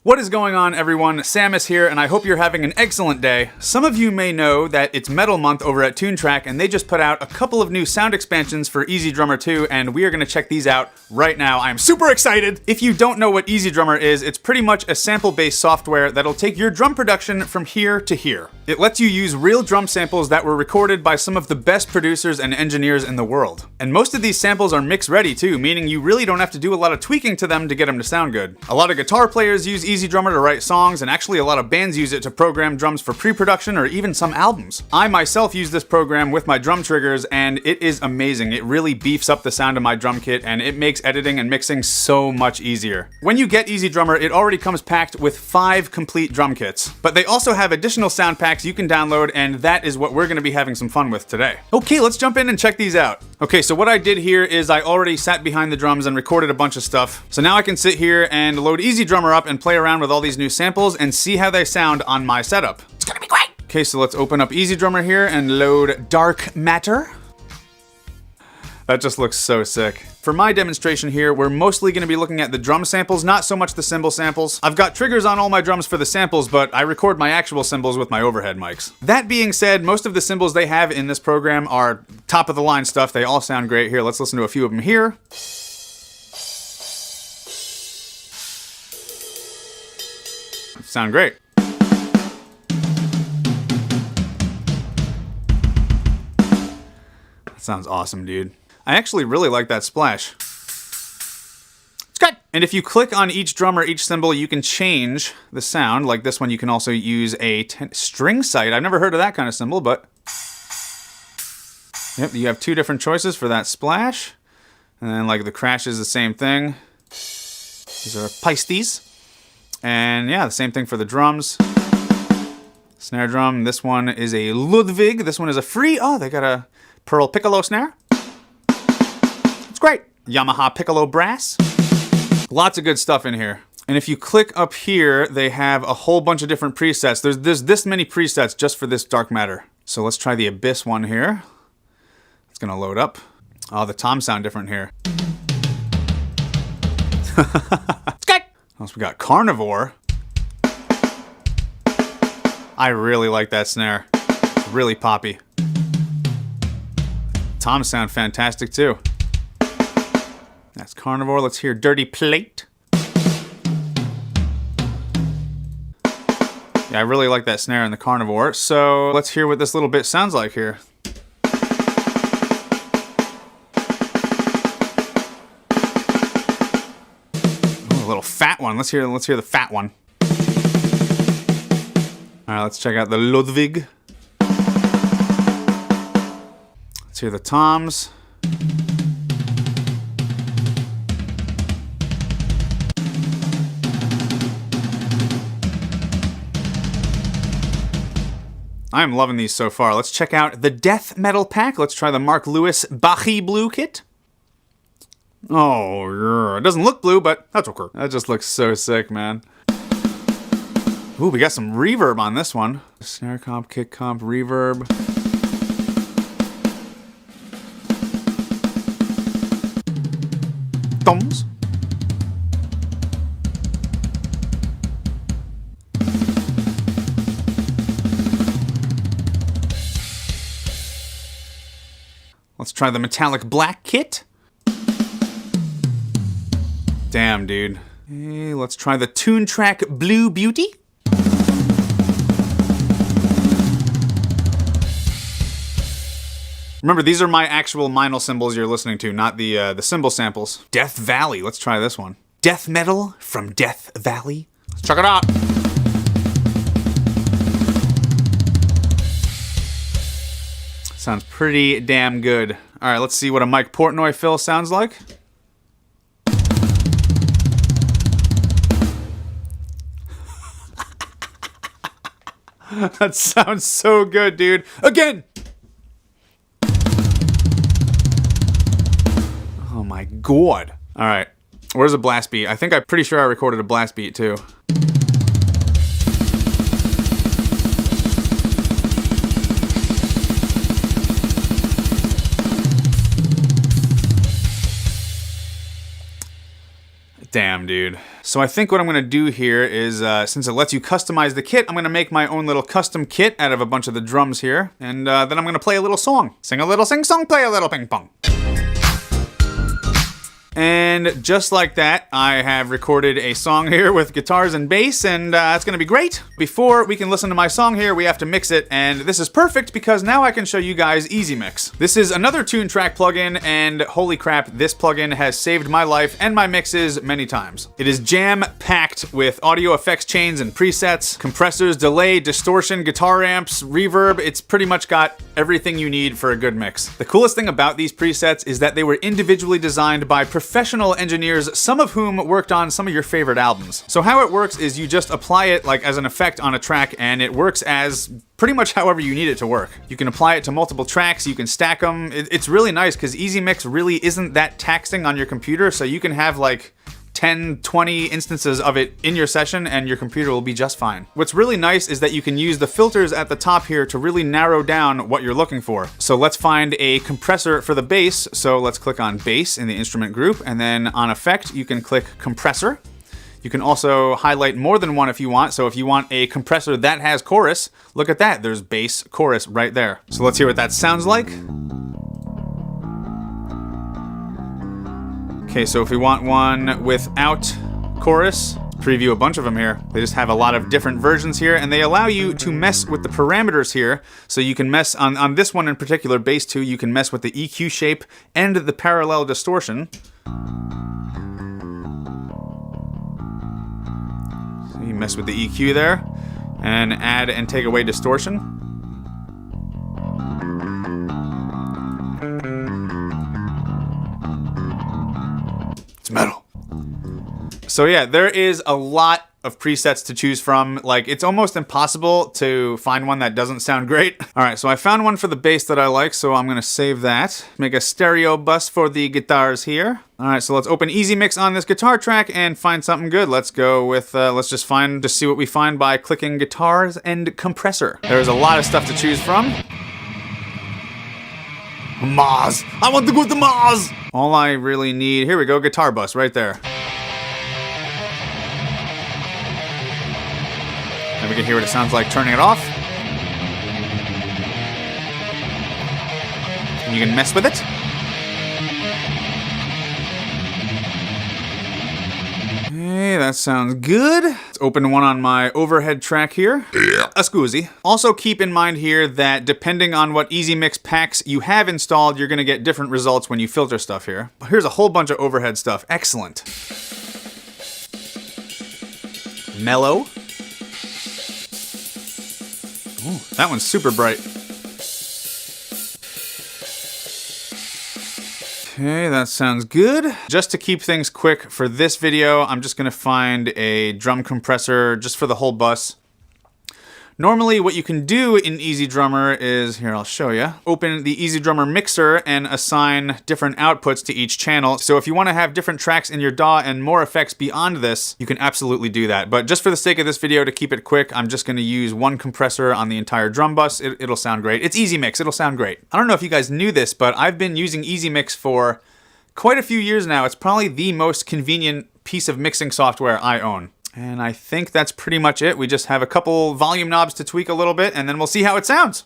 What is going on, everyone? Samus here, and I hope you're having an excellent day. Some of you may know that it's Metal Month over at Toontrack, and they just put out a couple of new sound expansions for Easy Drummer 2, and we are going to check these out right now. I'm super excited! If you don't know what Easy Drummer is, it's pretty much a sample-based software that'll take your drum production from here to here. It lets you use real drum samples that were recorded by some of the best producers and engineers in the world. And most of these samples are mix-ready too, meaning you really don't have to do a lot of tweaking to them to get them to sound good. A lot of guitar players use Easy Drummer to write songs, and actually a lot of bands use it to program drums for pre-production or even some albums. I myself use this program with my drum triggers, and it is amazing. It really beefs up the sound of my drum kit, and it makes editing and mixing so much easier. When you get Easy Drummer, it already comes packed with 5 complete drum kits, but they also have additional sound packs you can download, and that is what we're going to be having some fun with today. Okay, let's jump in and check these out. Okay, so what I did here is I already sat behind the drums and recorded a bunch of stuff. So now I can sit here and load Easy Drummer up and play around with all these new samples and see how they sound on my setup. It's gonna be great! Okay, so let's open up Easy Drummer here and load Dark Matter. That just looks so sick. For my demonstration here, we're mostly going to be looking at the drum samples, not so much the cymbal samples. I've got triggers on all my drums for the samples, but I record my actual cymbals with my overhead mics. That being said, most of the cymbals they have in this program are top of the line stuff. They all sound great. Here, let's listen to a few of them here. Sound great. That sounds awesome, dude. I actually really like that splash. It's good! And if you click on each drum or each cymbal, you can change the sound. Like this one, you can also use a string sight. I've never heard of that kind of cymbal, but... Yep, you have 2 different choices for that splash. And then like the crash is the same thing. These are Pisces. And yeah, the same thing for the drums. Snare drum, this one is a Ludwig. This one is a free, oh, they got a Pearl Piccolo snare. It's great. Yamaha Piccolo brass. Lots of good stuff in here. And if you click up here, they have a whole bunch of different presets. There's this many presets just for this Dark Matter. So let's try the Abyss one here. It's gonna load up. Oh, the toms sound different here. It's good. Also, we got Carnivore. I really like that snare. It's really poppy. Toms sound fantastic too. That's Carnivore. Let's hear Dirty Plate. Yeah, I really like that snare in the Carnivore. So let's hear what this little bit sounds like here. Ooh, a little fat one. Let's hear the fat one. All right, let's check out the Ludwig. Let's hear the toms. I'm loving these so far. Let's check out the Death Metal pack. Let's try the Mark Lewis Bachi Blue kit. Oh, it doesn't look blue, but that's okay. That just looks so sick, man. Ooh, we got some reverb on this one. Snare comp, kick comp, reverb. Thumbs. Let's try the Metallic Black kit. Damn, dude. Hey, let's try the Toontrack Blue Beauty. Remember, these are my actual Meinl cymbals you're listening to, not the cymbal samples. Death Valley. Let's try this one. Death Metal from Death Valley. Let's check it out. Sounds pretty damn good. All right, let's see what a Mike Portnoy fill sounds like. That sounds so good, dude. Again! Oh my god. All right, where's a blast beat? I'm pretty sure I recorded a blast beat too. Damn, dude. So I think what I'm going to do here is, since it lets you customize the kit, I'm going to make my own little custom kit out of a bunch of the drums here, and then I'm going to play a little song. Sing a little sing-song, play a little ping-pong. And just like that, I have recorded a song here with guitars and bass, and it's gonna be great. Before we can listen to my song here, we have to mix it, and this is perfect because now I can show you guys Easy Mix. This is another Tune Track plugin, and holy crap, this plugin has saved my life and my mixes many times. It is jam-packed with audio effects chains and presets, compressors, delay, distortion, guitar amps, reverb. It's pretty much got everything you need for a good mix. The coolest thing about these presets is that they were individually designed by professional engineers, some of whom worked on some of your favorite albums. So how it works is you just apply it like as an effect on a track, and it works as pretty much however you need it to work. You can apply it to multiple tracks, you can stack them. It's really nice because Easy Mix really isn't that taxing on your computer, so you can have like 10, 20 instances of it in your session and your computer will be just fine. What's really nice is that you can use the filters at the top here to really narrow down what you're looking for. So let's find a compressor for the bass. So let's click on bass in the instrument group, and then on effect, you can click compressor. You can also highlight more than one if you want. So if you want a compressor that has chorus, look at that. There's bass chorus right there. So let's hear what that sounds like. Okay, so if we want one without chorus, preview a bunch of them here. They just have a lot of different versions here, and they allow you to mess with the parameters here. So you can mess, on this one in particular, bass 2, you can mess with the EQ shape and the parallel distortion. So you mess with the EQ there, and add and take away distortion. It's metal. So yeah, there is a lot of presets to choose from. Like, it's almost impossible to find one that doesn't sound great. All right, so I found one for the bass that I like, so I'm gonna save that. Make a stereo bus for the guitars here. All right, so let's open Easy Mix on this guitar track and find something good. Let's go with, let's just see what we find by clicking guitars and compressor. There's a lot of stuff to choose from. Mars! I want to go to Mars! All I really need, here we go, guitar bus right there. And we can hear what it sounds like turning it off. And you can mess with it. Hey, that sounds good. Let's open one on my overhead track here. A scusi. Also keep in mind here that depending on what Easy Mix packs you have installed, you're gonna get different results when you filter stuff here. Here's a whole bunch of overhead stuff. Excellent. Mellow. Ooh, that one's super bright. Okay, that sounds good. Just to keep things quick for this video, I'm just gonna find a drum compressor just for the whole bus. Normally what you can do in Easy Drummer is, here I'll show you, open the Easy Drummer mixer and assign different outputs to each channel. So if you want to have different tracks in your DAW and more effects beyond this, you can absolutely do that. But just for the sake of this video, to keep it quick, I'm just going to use one compressor on the entire drum bus. It'll sound great. It's Easy Mix, it'll sound great. I don't know if you guys knew this, but I've been using Easy Mix for quite a few years now. It's probably the most convenient piece of mixing software I own. And I think that's pretty much it. We just have a couple volume knobs to tweak a little bit, and then we'll see how it sounds.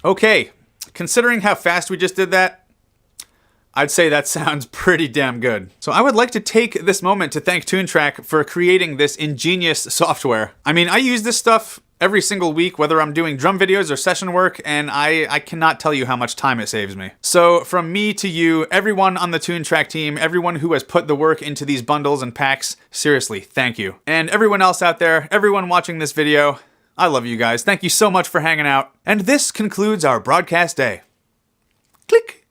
Okay, considering how fast we just did that, I'd say that sounds pretty damn good. So I would like to take this moment to thank Toontrack for creating this ingenious software. I mean, I use this stuff every single week, whether I'm doing drum videos or session work, and I cannot tell you how much time it saves me. So from me to you, everyone on the Toontrack team, everyone who has put the work into these bundles and packs, seriously, thank you. And everyone else out there, everyone watching this video, I love you guys. Thank you so much for hanging out. And this concludes our broadcast day. Click.